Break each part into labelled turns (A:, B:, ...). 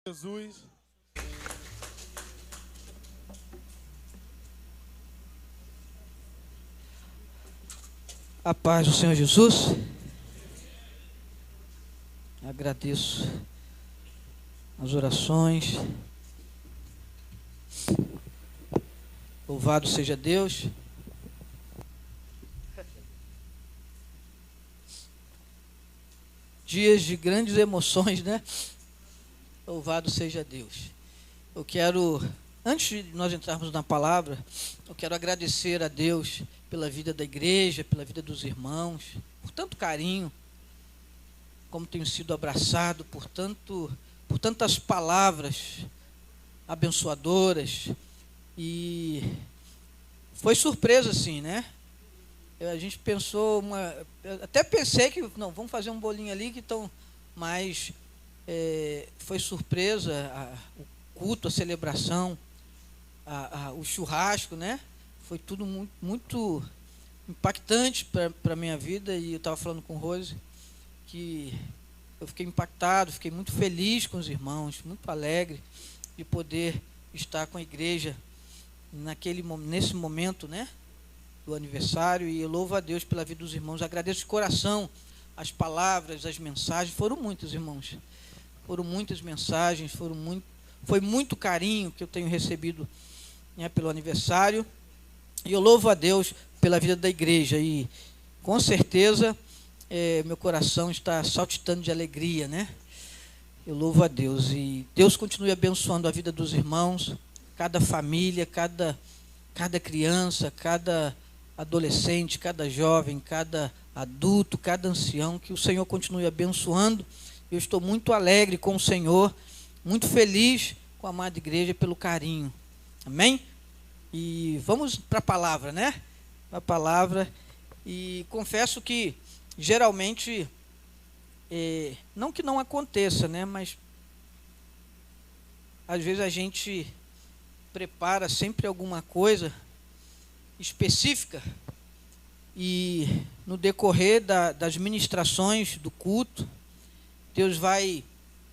A: Jesus.
B: A paz do Senhor Jesus. Agradeço as orações. Louvado seja Deus. Dias de grandes emoções, né? Louvado seja Deus. Eu quero, antes de nós entrarmos na palavra, eu quero agradecer a Deus pela vida da igreja, pela vida dos irmãos, por tanto carinho, como tenho sido abraçado, por tantas palavras abençoadoras. E foi surpresa, assim, né? A gente pensou, até pensei que, não, vamos fazer um bolinho ali, que estão, mas foi surpresa o culto, a celebração, o churrasco, né? Foi tudo muito, muito impactante para a minha vida. E eu estava falando com o Rose que eu fiquei impactado, fiquei muito feliz com os irmãos, muito alegre de poder estar com a igreja nesse momento, né, do aniversário. E eu louvo a Deus pela vida dos irmãos, agradeço de coração as palavras, as mensagens. Foram muitas, irmãos, foram muitas mensagens, foi muito carinho que eu tenho recebido, né, pelo aniversário. E eu louvo a Deus pela vida da igreja. E com certeza meu coração está saltitando de alegria, né? Eu louvo a Deus. E Deus continue abençoando a vida dos irmãos, cada família, cada criança, cada adolescente, cada jovem, cada adulto, cada ancião. Que o Senhor continue abençoando. Eu estou muito alegre com o Senhor, muito feliz com a amada igreja pelo carinho. Amém? E vamos para a palavra, né? Para a palavra. E confesso que, geralmente, não que não aconteça, né? Mas, às vezes, a gente prepara sempre alguma coisa específica. E, no decorrer das ministrações do culto, Deus vai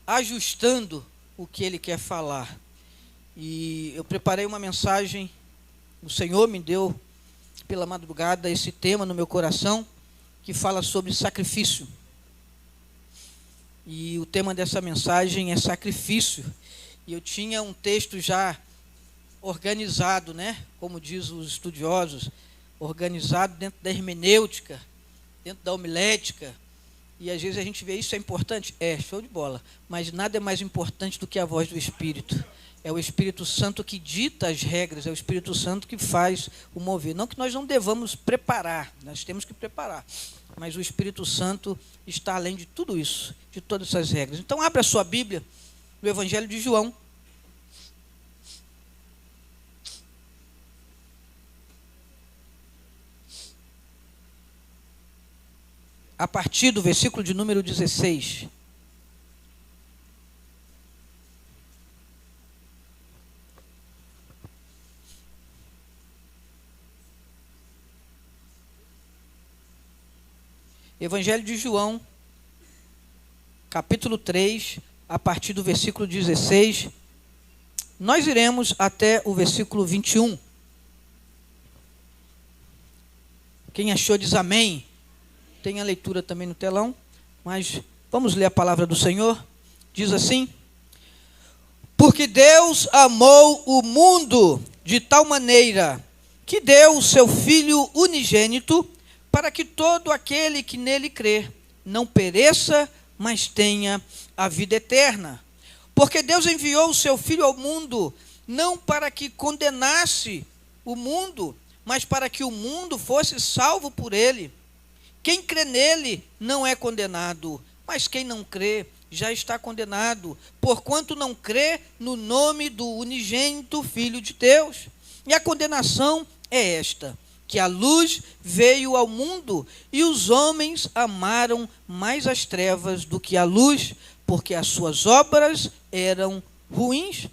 B: ajustando o que Ele quer falar. E eu preparei uma mensagem. O Senhor me deu pela madrugada esse tema no meu coração, que fala sobre sacrifício. E o tema dessa mensagem é sacrifício. E eu tinha um texto já organizado, né? Como diz os estudiosos, organizado dentro da hermenêutica, dentro da homilética. E às vezes a gente vê isso é importante. Show de bola. Mas nada é mais importante do que a voz do Espírito. É o Espírito Santo que dita as regras, é o Espírito Santo que faz o mover. Não que nós não devamos preparar, nós temos que preparar. Mas o Espírito Santo está além de tudo isso, de todas essas regras. Então, abra a sua Bíblia no Evangelho de João. A partir do versículo de número 16. Evangelho de João, capítulo 3, a partir do versículo 16. Nós iremos até o versículo 21. Quem achou diz amém. Tem a leitura também no telão, mas vamos ler a palavra do Senhor. Diz assim: porque Deus amou o mundo de tal maneira que deu o seu Filho unigênito, para que todo aquele que nele crê não pereça, mas tenha a vida eterna. Porque Deus enviou o seu Filho ao mundo, não para que condenasse o mundo, mas para que o mundo fosse salvo por ele. Quem crê nele não é condenado, mas quem não crê já está condenado, porquanto não crê no nome do unigênito Filho de Deus. E a condenação é esta: que a luz veio ao mundo e os homens amaram mais as trevas do que a luz, porque as suas obras eram ruins.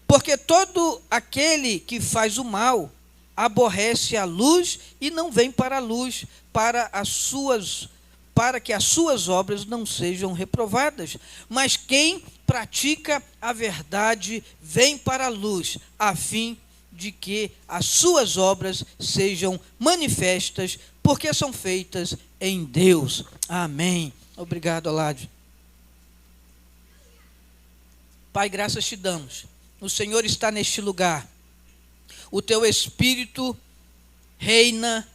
B: Porque todo aquele que faz o mal aborrece a luz e não vem para a luz, para que as suas obras não sejam reprovadas. Mas quem pratica a verdade vem para a luz, a fim de que as suas obras sejam manifestas, porque são feitas em Deus. Amém. Obrigado, Aládio. Pai, graças te damos. O Senhor está neste lugar. O teu Espírito reina,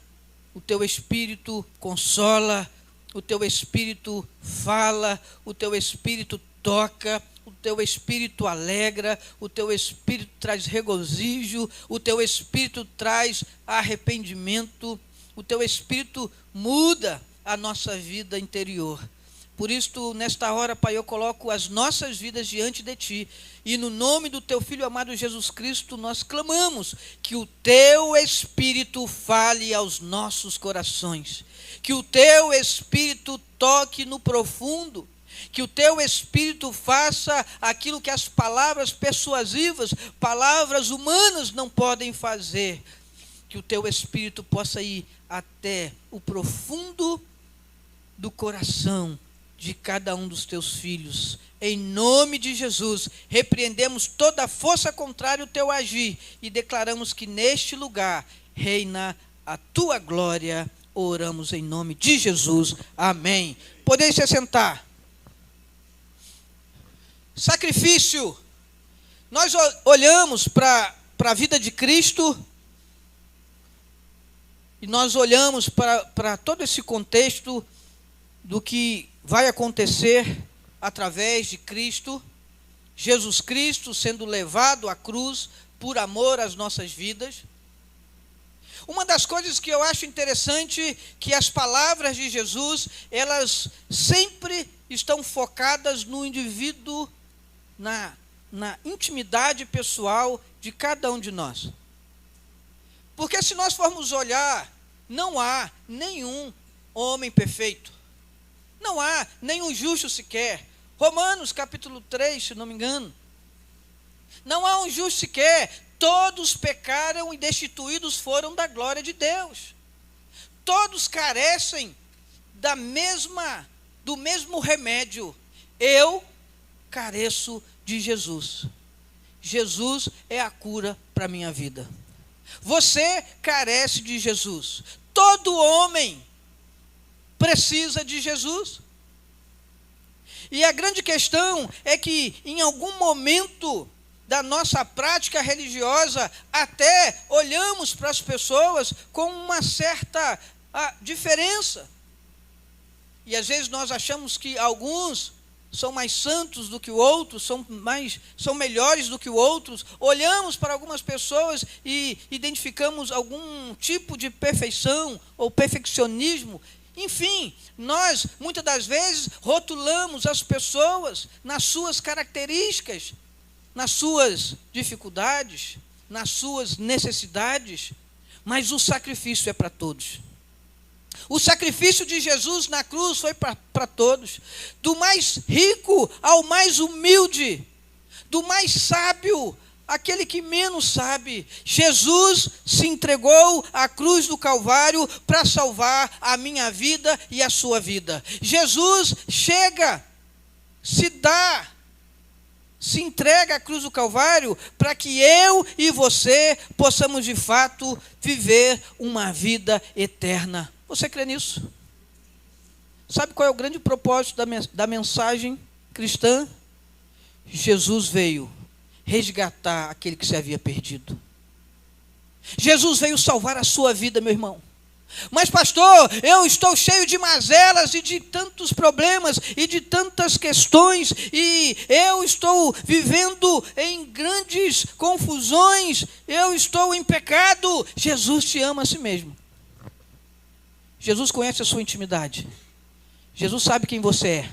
B: o teu Espírito consola, o teu Espírito fala, o teu Espírito toca, o teu Espírito alegra, o teu Espírito traz regozijo, o teu Espírito traz arrependimento, o teu Espírito muda a nossa vida interior. Por isso, nesta hora, Pai, eu coloco as nossas vidas diante de Ti. E no nome do Teu Filho amado Jesus Cristo, nós clamamos que o Teu Espírito fale aos nossos corações. Que o Teu Espírito toque no profundo. Que o Teu Espírito faça aquilo que as palavras persuasivas, palavras humanas não podem fazer. Que o Teu Espírito possa ir até o profundo do coração de cada um dos teus filhos. Em nome de Jesus, repreendemos toda a força contrária ao teu agir e declaramos que neste lugar reina a tua glória. Oramos em nome de Jesus. Amém. Podeis se sentar. Sacrifício. Nós olhamos para a vida de Cristo e nós olhamos para todo esse contexto do que vai acontecer através de Cristo, Jesus Cristo sendo levado à cruz por amor às nossas vidas. Uma das coisas que eu acho interessante, que as palavras de Jesus, elas sempre estão focadas no indivíduo, na intimidade pessoal de cada um de nós. Porque se nós formos olhar, não há nenhum homem perfeito. Não há nenhum justo sequer. Romanos capítulo 3, se não me engano. Não há um justo sequer. Todos pecaram e destituídos foram da glória de Deus. Todos carecem do mesmo remédio. Eu careço de Jesus. Jesus é a cura para a minha vida. Você carece de Jesus. Todo homem precisa de Jesus. E a grande questão é que em algum momento da nossa prática religiosa, até olhamos para as pessoas com uma certa diferença. E às vezes nós achamos que alguns são mais santos do que outros, são melhores do que outros. Olhamos para algumas pessoas e identificamos algum tipo de perfeição ou perfeccionismo. Enfim, nós, muitas das vezes, rotulamos as pessoas nas suas características, nas suas dificuldades, nas suas necessidades, mas o sacrifício é para todos. O sacrifício de Jesus na cruz foi para todos, do mais rico ao mais humilde, do mais sábio aquele que menos sabe. Jesus se entregou à cruz do Calvário para salvar a minha vida e a sua vida. Jesus chega, se entrega à cruz do Calvário para que eu e você possamos de fato viver uma vida eterna. Você crê nisso? Sabe qual é o grande propósito da mensagem cristã? Jesus veio resgatar aquele que se havia perdido. Jesus veio salvar a sua vida, meu irmão. Mas pastor, eu estou cheio de mazelas e de tantos problemas e de tantas questões e eu estou vivendo em grandes confusões, eu estou em pecado. Jesus te ama a si mesmo. Jesus conhece a sua intimidade. Jesus sabe quem você é.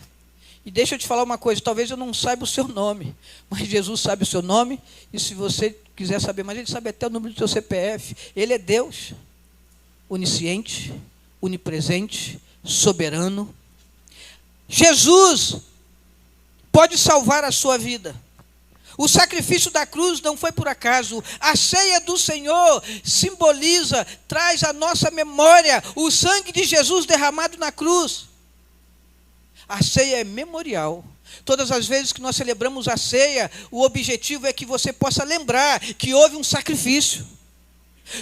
B: E deixa eu te falar uma coisa, talvez eu não saiba o seu nome, mas Jesus sabe o seu nome, e se você quiser saber mais, Ele sabe até o número do seu CPF. Ele é Deus, onisciente, onipresente, soberano. Jesus pode salvar a sua vida. O sacrifício da cruz não foi por acaso. A ceia do Senhor simboliza, traz à nossa memória o sangue de Jesus derramado na cruz. A ceia é memorial Todas as vezes que nós celebramos a ceia, o objetivo é que você possa lembrar que houve um sacrifício.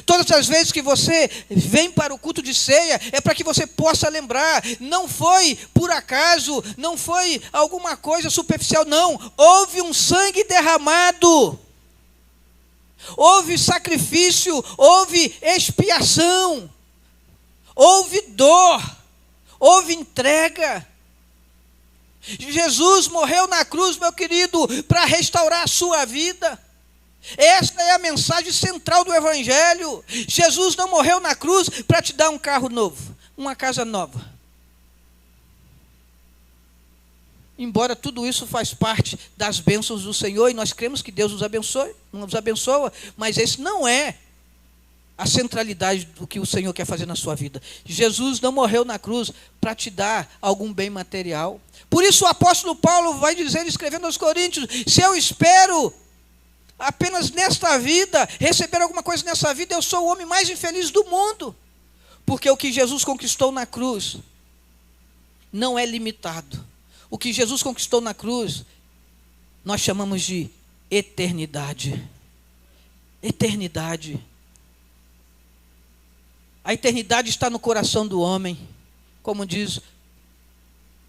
B: Todas as vezes que você vem para o culto de ceia, é para que você possa lembrar, não foi por acaso, não foi alguma coisa superficial, não. Houve um sangue derramado, houve sacrifício, houve expiação, houve dor, houve entrega. Jesus morreu na cruz, meu querido, para restaurar a sua vida. Esta é a mensagem central do Evangelho. Jesus não morreu na cruz para te dar um carro novo, uma casa nova. Embora tudo isso faz parte das bênçãos do Senhor, e nós cremos que Deus nos abençoa, mas esse não é a centralidade do que o Senhor quer fazer na sua vida. Jesus não morreu na cruz para te dar algum bem material. Por isso o apóstolo Paulo vai dizer, escrevendo aos Coríntios, se eu espero apenas nesta vida, receber alguma coisa nessa vida, eu sou o homem mais infeliz do mundo. Porque o que Jesus conquistou na cruz não é limitado. O que Jesus conquistou na cruz, nós chamamos de eternidade. Eternidade. A eternidade está no coração do homem, como diz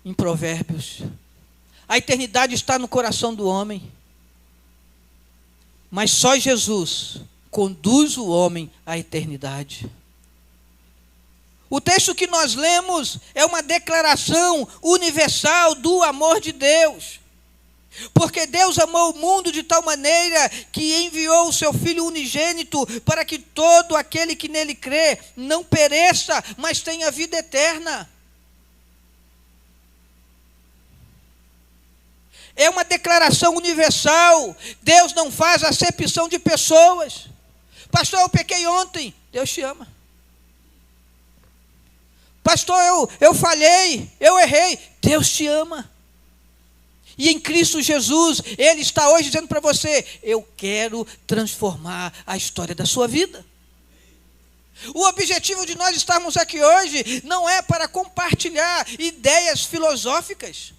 B: em Provérbios. A eternidade está no coração do homem. Mas só Jesus conduz o homem à eternidade. O texto que nós lemos é uma declaração universal do amor de Deus. Porque Deus amou o mundo de tal maneira que enviou o seu Filho unigênito para que todo aquele que nele crê não pereça, mas tenha vida eterna. É uma declaração universal. Deus não faz acepção de pessoas. Pastor, eu pequei ontem. Deus te ama. Pastor, eu falhei, eu errei. Deus te ama. E em Cristo Jesus, Ele está hoje dizendo para você, eu quero transformar a história da sua vida. O objetivo de nós estarmos aqui hoje não é para compartilhar ideias filosóficas,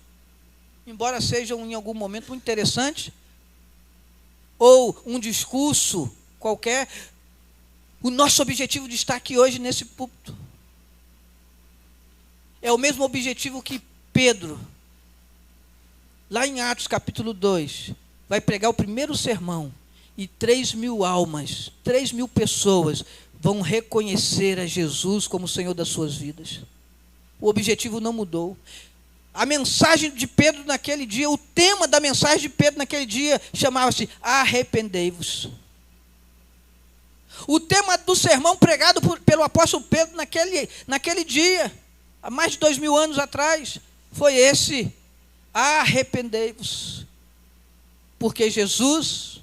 B: embora sejam em algum momento muito interessantes, ou um discurso qualquer. O nosso objetivo de estar aqui hoje nesse púlpito é o mesmo objetivo que Pedro, lá em Atos capítulo 2, vai pregar o primeiro sermão, e 3.000 almas, 3.000 pessoas vão reconhecer a Jesus como o Senhor das suas vidas. O objetivo não mudou. A mensagem de Pedro naquele dia, o tema da mensagem de Pedro naquele dia, chamava-se arrependei-vos. O tema do sermão pregado pelo apóstolo Pedro naquele dia, há mais de 2.000 anos atrás, foi esse: arrependei-vos, porque Jesus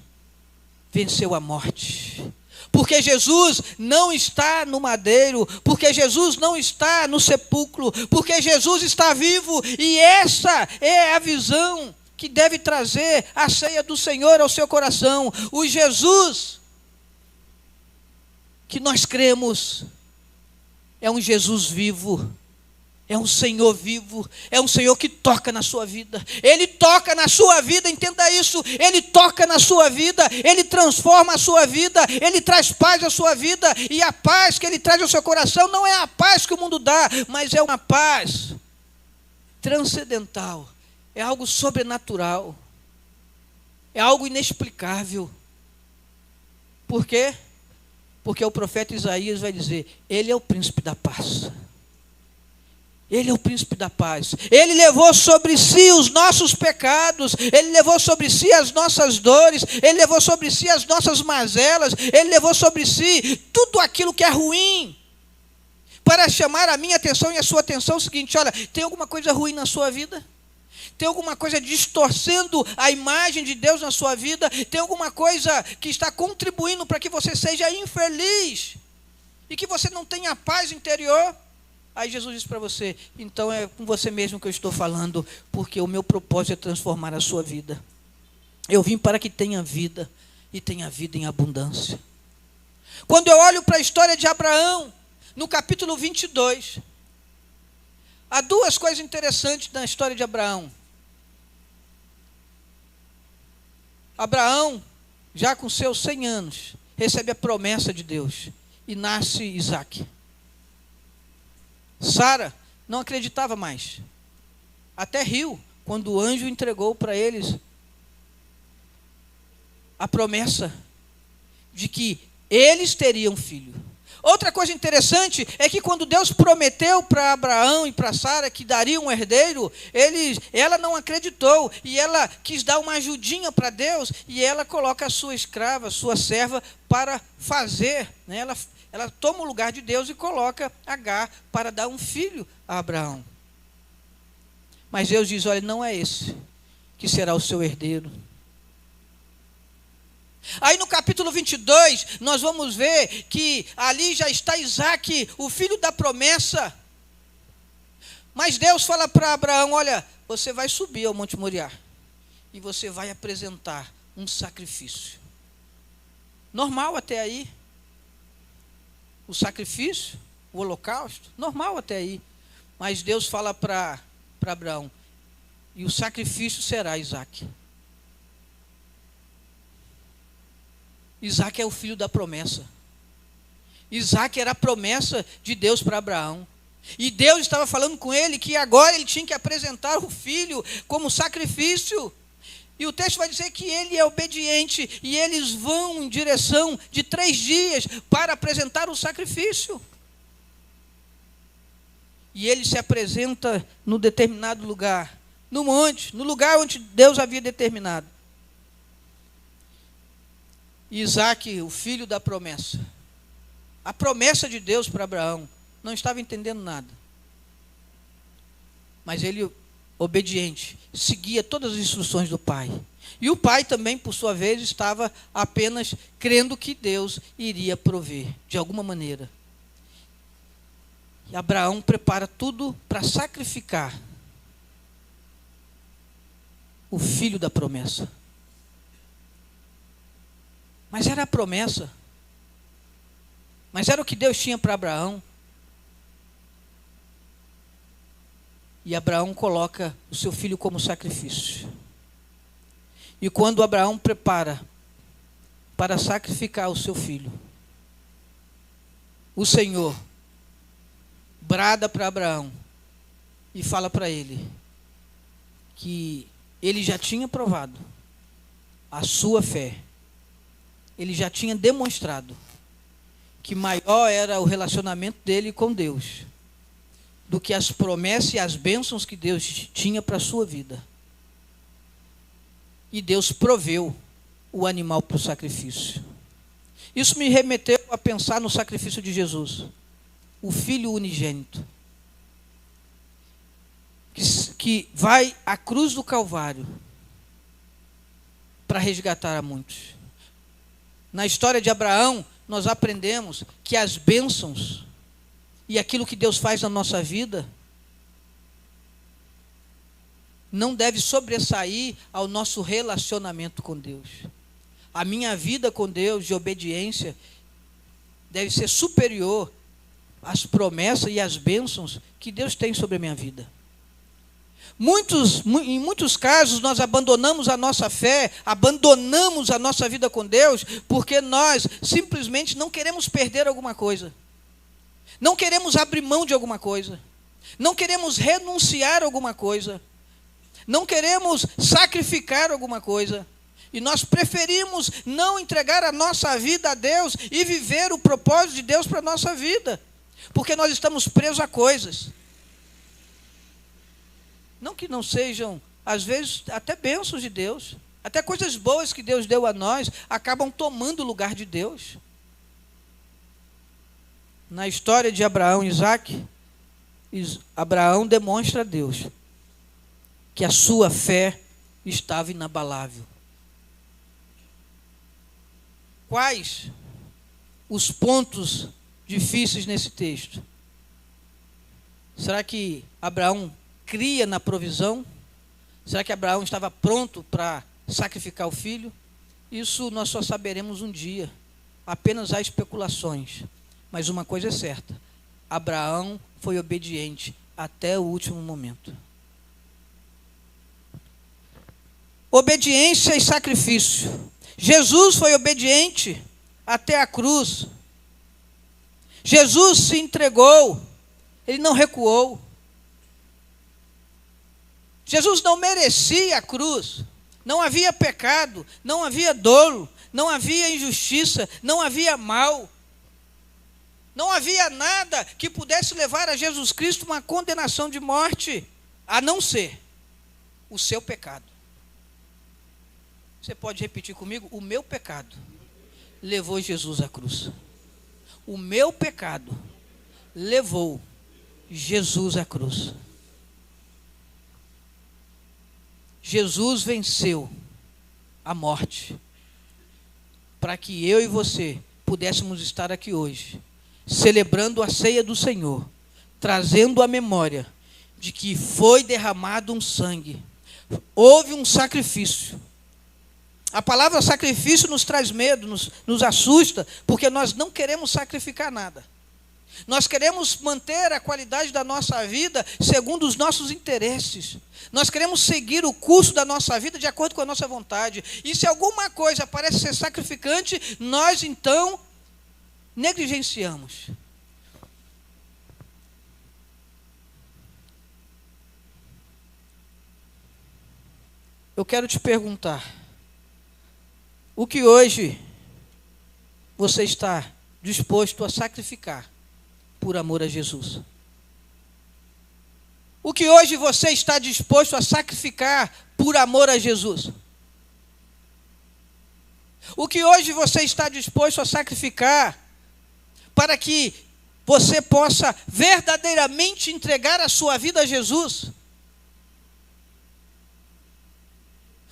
B: venceu a morte. Porque Jesus não está no madeiro, porque Jesus não está no sepulcro, porque Jesus está vivo, e essa é a visão que deve trazer a ceia do Senhor ao seu coração. O Jesus que nós cremos é um Jesus vivo. É um Senhor vivo, é um Senhor que toca na sua vida. Ele toca na sua vida, entenda isso. Ele toca na sua vida, Ele transforma a sua vida, Ele traz paz à sua vida. E a paz que Ele traz ao seu coração não é a paz que o mundo dá, mas é uma paz transcendental. É algo sobrenatural. É algo inexplicável. Por quê? Porque o profeta Isaías vai dizer, Ele é o príncipe da paz. Ele é o príncipe da paz. Ele levou sobre si os nossos pecados. Ele levou sobre si as nossas dores. Ele levou sobre si as nossas mazelas. Ele levou sobre si tudo aquilo que é ruim. Para chamar a minha atenção e a sua atenção, é o seguinte: olha, tem alguma coisa ruim na sua vida? Tem alguma coisa distorcendo a imagem de Deus na sua vida? Tem alguma coisa que está contribuindo para que você seja infeliz? E que você não tenha paz interior? Aí Jesus diz para você, então é com você mesmo que eu estou falando, porque o meu propósito é transformar a sua vida. Eu vim para que tenha vida, e tenha vida em abundância. Quando eu olho para a história de Abraão, no capítulo 22, há duas coisas interessantes na história de Abraão. Abraão, já com seus 100 anos, recebe a promessa de Deus e nasce Isaque. Sara não acreditava mais. Até riu quando o anjo entregou para eles a promessa de que eles teriam filho. Outra coisa interessante é que quando Deus prometeu para Abraão e para Sara que daria um herdeiro, ela não acreditou e ela quis dar uma ajudinha para Deus e ela coloca a sua escrava, sua serva para fazer, né? Ela toma o lugar de Deus e coloca Agar para dar um filho a Abraão. Mas Deus diz, olha, não é esse que será o seu herdeiro. Aí no capítulo 22, nós vamos ver que ali já está Isaque, o filho da promessa. Mas Deus fala para Abraão, olha, você vai subir ao Monte Moriá e você vai apresentar um sacrifício. Normal até aí. O sacrifício, o holocausto, normal até aí. Mas Deus fala para Abraão, e o sacrifício será Isaque. Isaque é o filho da promessa. Isaque era a promessa de Deus para Abraão. E Deus estava falando com ele que agora ele tinha que apresentar o filho como sacrifício. E o texto vai dizer que ele é obediente e eles vão em direção de 3 dias para apresentar o sacrifício. E ele se apresenta no determinado lugar, no monte, no lugar onde Deus havia determinado. Isaque, o filho da promessa. A promessa de Deus para Abraão. Não estava entendendo nada. Mas ele, obediente, seguia todas as instruções do pai. E o pai também, por sua vez, estava apenas crendo que Deus iria prover, de alguma maneira. E Abraão prepara tudo para sacrificar o filho da promessa. Mas era a promessa. Mas era o que Deus tinha para Abraão. E Abraão coloca o seu filho como sacrifício. E quando Abraão prepara para sacrificar o seu filho, o Senhor brada para Abraão e fala para ele que ele já tinha provado a sua fé. Ele já tinha demonstrado que maior era o relacionamento dele com Deus do que as promessas e as bênçãos que Deus tinha para a sua vida. E Deus proveu o animal para o sacrifício. Isso me remeteu a pensar no sacrifício de Jesus, o Filho unigênito, que vai à cruz do Calvário para resgatar a muitos. Na história de Abraão, nós aprendemos que as bênçãos e aquilo que Deus faz na nossa vida não deve sobressair ao nosso relacionamento com Deus. A minha vida com Deus de obediência deve ser superior às promessas e às bênçãos que Deus tem sobre a minha vida. Em muitos casos nós abandonamos a nossa fé, abandonamos a nossa vida com Deus, porque nós simplesmente não queremos perder alguma coisa. Não queremos abrir mão de alguma coisa. Não queremos renunciar a alguma coisa. Não queremos sacrificar alguma coisa. E nós preferimos não entregar a nossa vida a Deus e viver o propósito de Deus para a nossa vida. Porque nós estamos presos a coisas. Não que não sejam, às vezes, até bênçãos de Deus. Até coisas boas que Deus deu a nós acabam tomando o lugar de Deus. Na história de Abraão e Isaque, Abraão demonstra a Deus que a sua fé estava inabalável. Quais os pontos difíceis nesse texto? Será que Abraão cria na provisão? Será que Abraão estava pronto para sacrificar o filho? Isso nós só saberemos um dia. Apenas há especulações. Mas uma coisa é certa: Abraão foi obediente até o último momento. obediência e sacrifício. Jesus foi obediente até a cruz. Jesus se entregou, ele não recuou. Jesus não merecia a cruz. Não havia pecado, não havia dolo, não havia injustiça, não havia mal. Não havia nada que pudesse levar a Jesus Cristo uma condenação de morte, a não ser o seu pecado. Você pode repetir comigo? O meu pecado levou Jesus à cruz. O meu pecado levou Jesus à cruz. Jesus venceu a morte para que eu e você pudéssemos estar aqui hoje, celebrando a ceia do Senhor, trazendo a memória de que foi derramado um sangue, houve um sacrifício. A palavra sacrifício nos traz medo, nos assusta, porque nós não queremos sacrificar nada. Nós queremos manter a qualidade da nossa vida segundo os nossos interesses. Nós queremos seguir o curso da nossa vida de acordo com a nossa vontade. E se alguma coisa parece ser sacrificante, nós então negligenciamos. Eu quero te perguntar, o que hoje você está disposto a sacrificar por amor a Jesus? O que hoje você está disposto a sacrificar por amor a Jesus? O que hoje você está disposto a sacrificar para que você possa verdadeiramente entregar a sua vida a Jesus?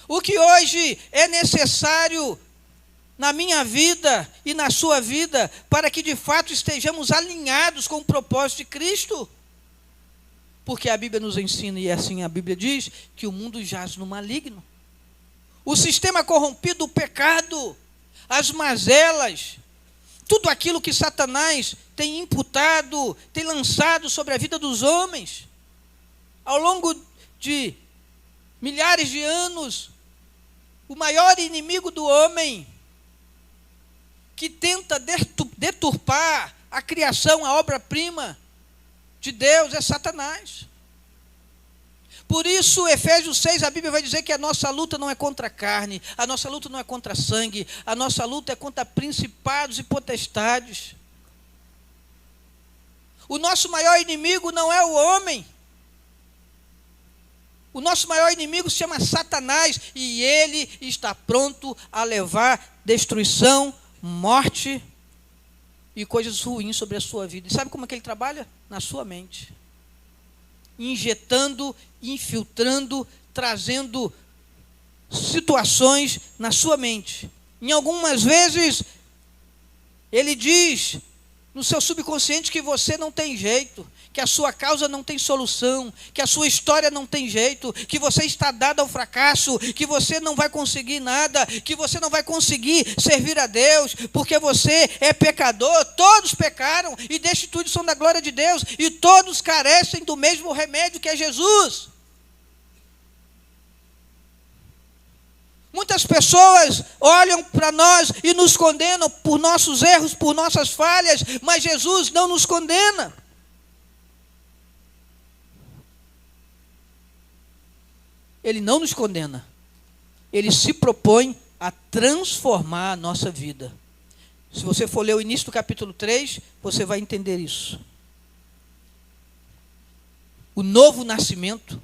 B: O que hoje é necessário na minha vida e na sua vida para que de fato estejamos alinhados com o propósito de Cristo? Porque a Bíblia nos ensina, e assim a Bíblia diz, que o mundo jaz no maligno. O sistema corrompido, o pecado, as mazelas, tudo aquilo que Satanás tem imputado, tem lançado sobre a vida dos homens, ao longo de milhares de anos, o maior inimigo do homem, que tenta deturpar a criação, a obra-prima de Deus, é Satanás. Por isso, Efésios 6, a Bíblia vai dizer que a nossa luta não é contra a carne, a nossa luta não é contra sangue, a nossa luta é contra principados e potestades. O nosso maior inimigo não é o homem. O nosso maior inimigo se chama Satanás, e ele está pronto a levar destruição, morte e coisas ruins sobre a sua vida. E sabe como é que ele trabalha? Na sua mente. Injetando, infiltrando, trazendo situações na sua mente. Em algumas vezes, ele diz no seu subconsciente que você não tem jeito, que a sua causa não tem solução, que a sua história não tem jeito, que você está dado ao fracasso, que você não vai conseguir nada, que você não vai conseguir servir a Deus, porque você é pecador. Todos pecaram e destituídos são da glória de Deus, e todos carecem do mesmo remédio que é Jesus. Muitas pessoas olham para nós e nos condenam por nossos erros, por nossas falhas, mas Jesus não nos condena. Ele não nos condena. Ele se propõe a transformar a nossa vida. Se você for ler o início do capítulo 3, você vai entender isso. O novo nascimento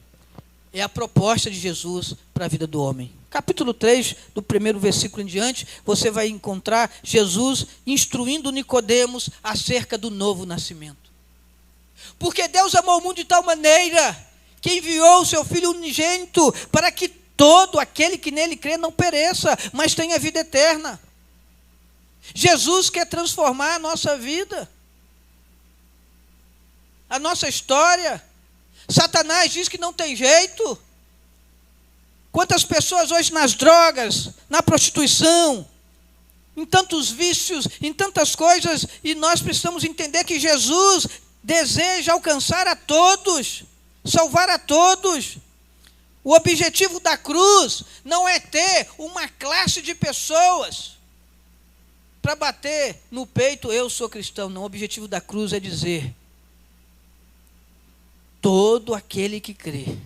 B: é a proposta de Jesus para a vida do homem. Capítulo 3, do primeiro versículo em diante, você vai encontrar Jesus instruindo Nicodemos acerca do novo nascimento. Porque Deus amou o mundo de tal maneira que enviou o seu Filho unigênito para que todo aquele que nele crê não pereça, mas tenha vida eterna. Jesus quer transformar a nossa vida, a nossa história. Satanás diz que não tem jeito. Quantas pessoas hoje nas drogas, na prostituição, em tantos vícios, em tantas coisas, e nós precisamos entender que Jesus deseja alcançar a todos, salvar a todos. O objetivo da cruz não é ter uma classe de pessoas para bater no peito, eu sou cristão. Não, o objetivo da cruz é dizer: todo aquele que crê,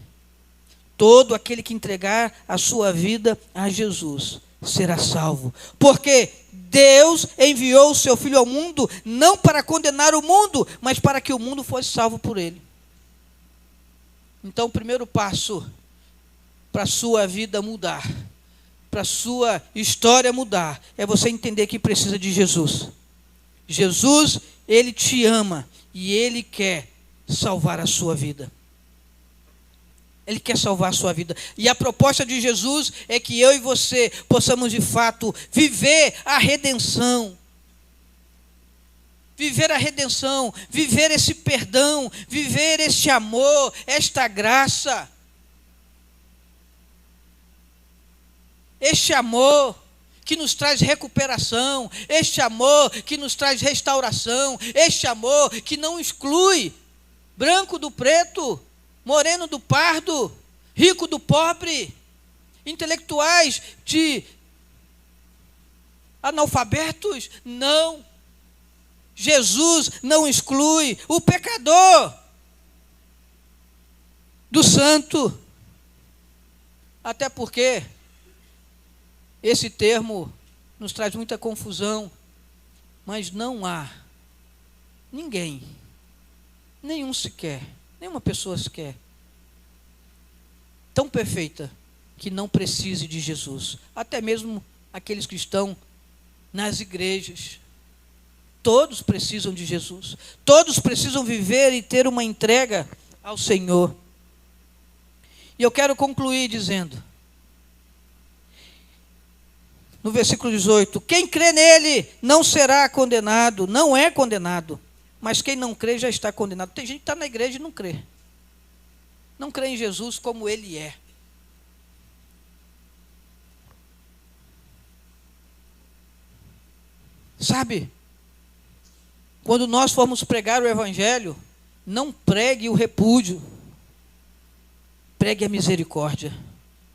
B: todo aquele que entregar a sua vida a Jesus, será salvo. Porque Deus enviou o seu Filho ao mundo, não para condenar o mundo, mas para que o mundo fosse salvo por ele. Então, o primeiro passo para a sua vida mudar, para a sua história mudar, é você entender que precisa de Jesus. Jesus, Ele te ama e Ele quer salvar a sua vida. Ele quer salvar a sua vida. E a proposta de Jesus é que eu e você possamos de fato viver a redenção. Viver a redenção, viver esse perdão, viver este amor, esta graça. Este amor que nos traz recuperação, este amor que nos traz restauração, este amor que não exclui branco do preto, moreno do pardo, rico do pobre, intelectuais de analfabetos. Não. Jesus não exclui o pecador do santo. Até porque esse termo nos traz muita confusão, mas não há ninguém, nenhum sequer, nenhuma pessoa sequer, tão perfeita que não precise de Jesus. Até mesmo aqueles que estão nas igrejas, todos precisam de Jesus. Todos precisam viver e ter uma entrega ao Senhor. E eu quero concluir dizendo, no versículo 18, quem crê nele não será condenado, não é condenado, mas quem não crê já está condenado. Tem gente que está na igreja e não crê. Não crê em Jesus como ele é. Sabe, quando nós formos pregar o evangelho, não pregue o repúdio, pregue a misericórdia,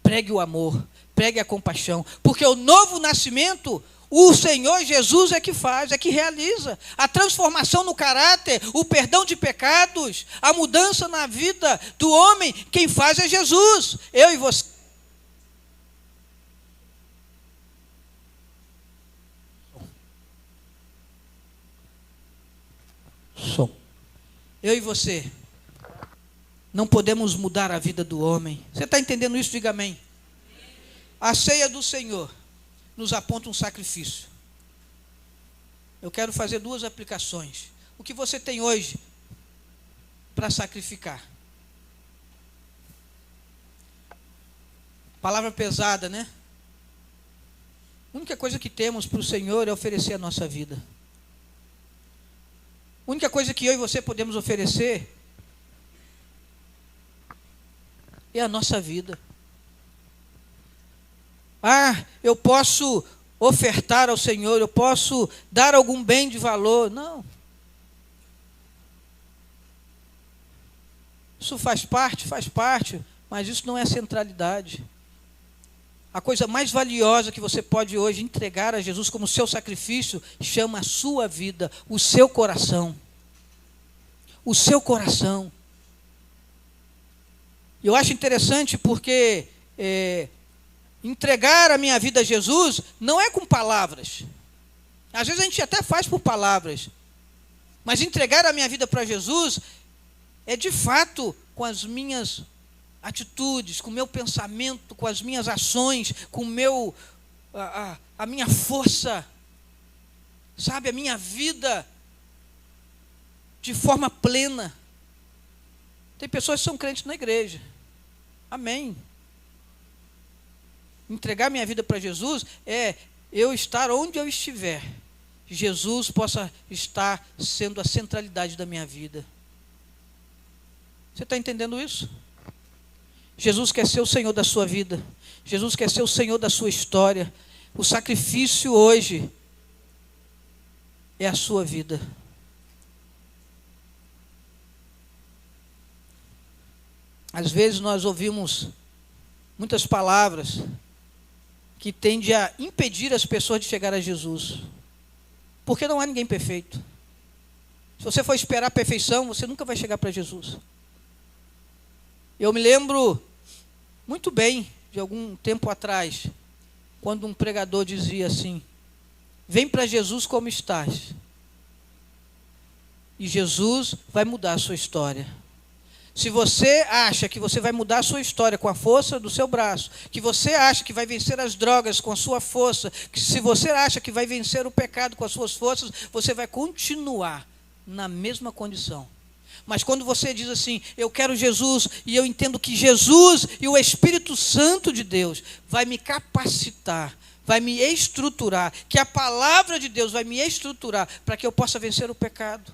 B: pregue o amor, pregue a compaixão, porque o novo nascimento, o Senhor Jesus é que faz, é que realiza. A transformação no caráter, o perdão de pecados, a mudança na vida do homem, quem faz é Jesus. Eu e você. Eu e você não podemos mudar a vida do homem. Você está entendendo isso? Diga amém. A ceia do Senhor nos aponta um sacrifício. Eu quero fazer duas aplicações. O que você tem hoje para sacrificar? Palavra pesada, né? A única coisa que temos para o Senhor é oferecer a nossa vida. A única coisa que eu e você podemos oferecer é a nossa vida. Eu posso ofertar ao Senhor, eu posso dar algum bem de valor. Não. Isso faz parte, mas isso não é a centralidade. A coisa mais valiosa que você pode hoje entregar a Jesus como seu sacrifício chama a sua vida, o seu coração. O seu coração. Eu acho interessante porque entregar a minha vida a Jesus não é com palavras. Às vezes a gente até faz por palavras. Mas entregar a minha vida para Jesus é de fato com as minhas atitudes, com o meu pensamento, com as minhas ações, com a minha força, sabe, a minha vida de forma plena. Tem pessoas que são crentes na igreja. Amém. Entregar minha vida para Jesus é eu estar onde eu estiver. Jesus possa estar sendo a centralidade da minha vida. Você está entendendo isso? Jesus quer ser o Senhor da sua vida. Jesus quer ser o Senhor da sua história. O sacrifício hoje é a sua vida. Às vezes nós ouvimos muitas palavras que tendem a impedir as pessoas de chegar a Jesus. Porque não há ninguém perfeito. Se você for esperar a perfeição, você nunca vai chegar para Jesus. Eu me lembro muito bem de algum tempo atrás, quando um pregador dizia assim: vem para Jesus como estás, e Jesus vai mudar a sua história. Se você acha que você vai mudar a sua história com a força do seu braço, que você acha que vai vencer as drogas com a sua força, que se você acha que vai vencer o pecado com as suas forças, você vai continuar na mesma condição. Mas quando você diz assim: eu quero Jesus, e eu entendo que Jesus e o Espírito Santo de Deus vai me capacitar, vai me estruturar, que a palavra de Deus vai me estruturar para que eu possa vencer o pecado,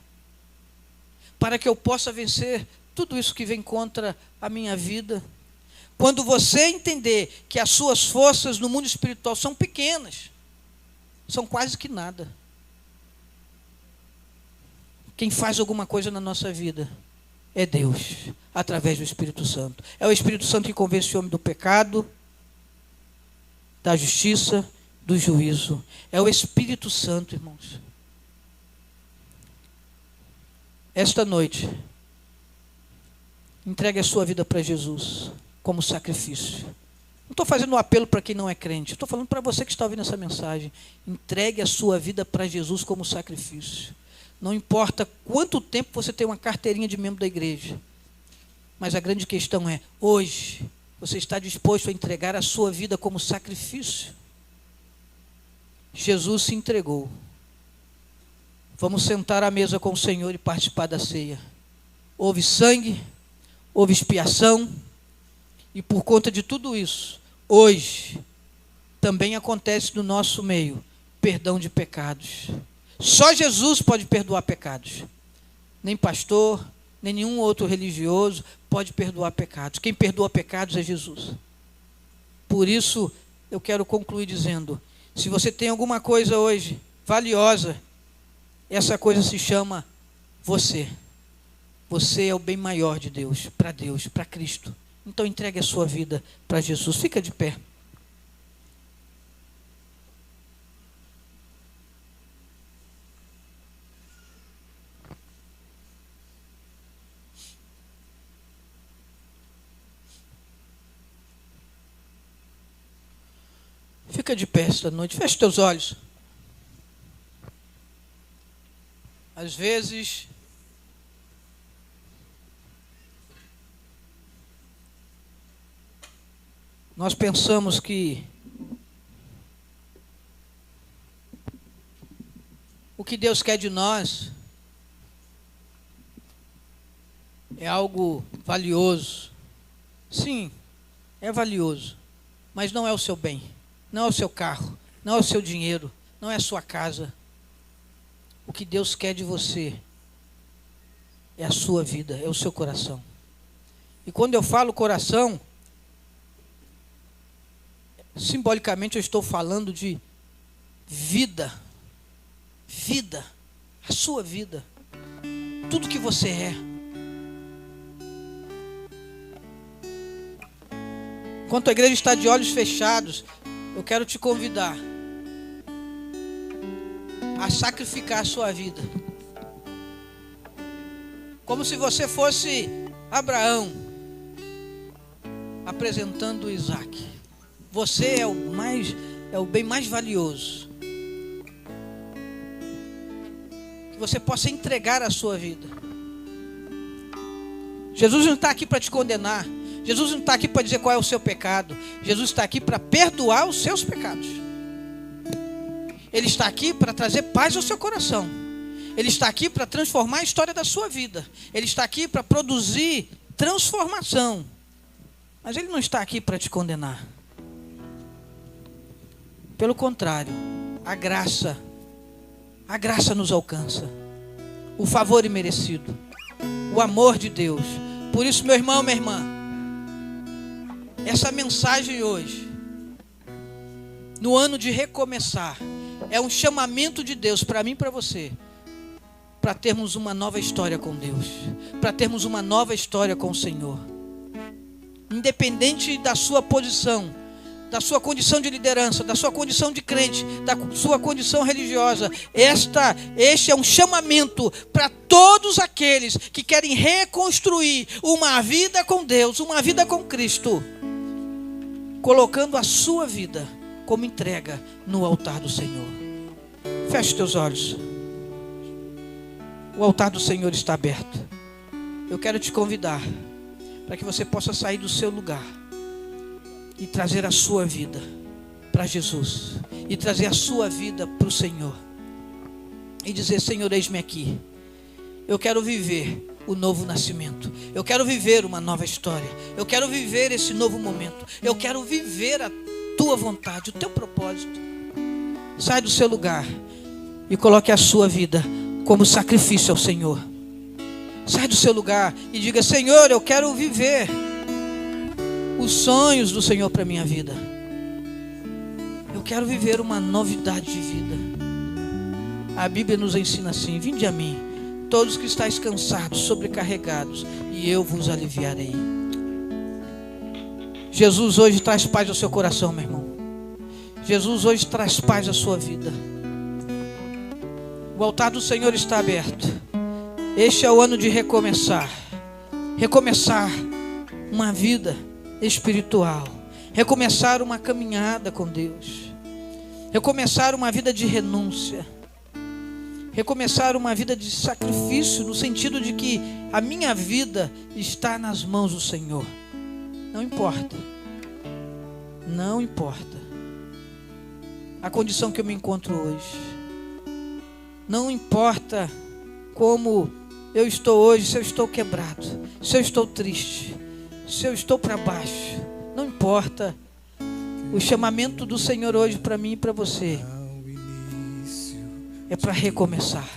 B: para que eu possa vencer tudo isso que vem contra a minha vida. Quando você entender que as suas forças no mundo espiritual são pequenas, são quase que nada. Quem faz alguma coisa na nossa vida é Deus, através do Espírito Santo. É o Espírito Santo que convence o homem do pecado, da justiça, do juízo. É o Espírito Santo, irmãos. Esta noite, entregue a sua vida para Jesus como sacrifício. Não estou fazendo um apelo para quem não é crente. Estou falando para você que está ouvindo essa mensagem. Entregue a sua vida para Jesus como sacrifício. Não importa quanto tempo você tem uma carteirinha de membro da igreja. Mas a grande questão é, hoje, você está disposto a entregar a sua vida como sacrifício? Jesus se entregou. Vamos sentar à mesa com o Senhor e participar da ceia. Houve sangue, houve expiação, e por conta de tudo isso, hoje, também acontece no nosso meio, perdão de pecados. Só Jesus pode perdoar pecados. Nem pastor, nem nenhum outro religioso pode perdoar pecados. Quem perdoa pecados é Jesus. Por isso, eu quero concluir dizendo, se você tem alguma coisa hoje valiosa, essa coisa se chama você. Você é o bem maior de Deus, para Cristo. Então entregue a sua vida para Jesus. Fica de pé. Fica de pé esta noite. Feche teus olhos. Às vezes, nós pensamos que o que Deus quer de nós é algo valioso. Sim, é valioso, mas não é o seu bem, não é o seu carro, não é o seu dinheiro, não é a sua casa. O que Deus quer de você é a sua vida, é o seu coração. E quando eu falo coração, simbolicamente eu estou falando de vida. Vida, a sua vida, tudo que você é. Enquanto a igreja está de olhos fechados, eu quero te convidar a sacrificar a sua vida. Como se você fosse Abraão apresentando Isaac. Você é o bem mais valioso. Que você possa entregar a sua vida. Jesus não está aqui para te condenar. Jesus não está aqui para dizer qual é o seu pecado. Jesus está aqui para perdoar os seus pecados. Ele está aqui para trazer paz ao seu coração. Ele está aqui para transformar a história da sua vida. Ele está aqui para produzir transformação. Mas Ele não está aqui para te condenar. Pelo contrário, a graça nos alcança. O favor imerecido. O amor de Deus. Por isso, meu irmão, minha irmã, essa mensagem hoje, no ano de recomeçar, é um chamamento de Deus para mim e para você, para termos uma nova história com Deus, para termos uma nova história com o Senhor. independente da sua posição, da sua condição de liderança, da sua condição de crente, da sua condição religiosa. Este é um chamamento para todos aqueles que querem reconstruir uma vida com Deus, uma vida com Cristo, colocando a sua vida como entrega no altar do Senhor. Feche teus olhos. O altar do Senhor está aberto. Eu quero te convidar para que você possa sair do seu lugar e trazer a sua vida para Jesus, e trazer a sua vida para o Senhor, e dizer: Senhor, eis-me aqui. Eu quero viver o novo nascimento. Eu quero viver uma nova história. Eu quero viver esse novo momento. Eu quero viver a tua vontade, o teu propósito. Sai do seu lugar e coloque a sua vida como sacrifício ao Senhor. Sai do seu lugar e diga: Senhor, eu quero viver os sonhos do Senhor para a minha vida. Eu quero viver uma novidade de vida. A Bíblia nos ensina assim: vinde a mim, todos que estáis cansados, sobrecarregados, e eu vos aliviarei. Jesus hoje traz paz ao seu coração, meu irmão. Jesus hoje traz paz à sua vida. O altar do Senhor está aberto. Este é o ano de recomeçar. Recomeçar uma vida espiritual. Recomeçar uma caminhada com Deus. Recomeçar uma vida de renúncia. Recomeçar uma vida de sacrifício, no sentido de que a minha vida está nas mãos do Senhor. Não importa. Não importa a condição que eu me encontro hoje. Não importa como eu estou hoje, se eu estou quebrado, se eu estou triste, se eu estou para baixo. Não importa. O chamamento do Senhor hoje para mim e para você é para recomeçar.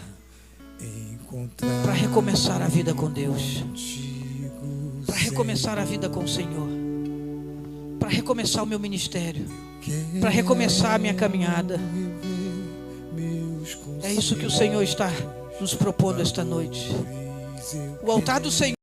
B: Para recomeçar a vida com Deus. Para recomeçar a vida com o Senhor. Para recomeçar o meu ministério. Para recomeçar a minha caminhada. É isso que o Senhor está nos propondo esta noite. O altar do Senhor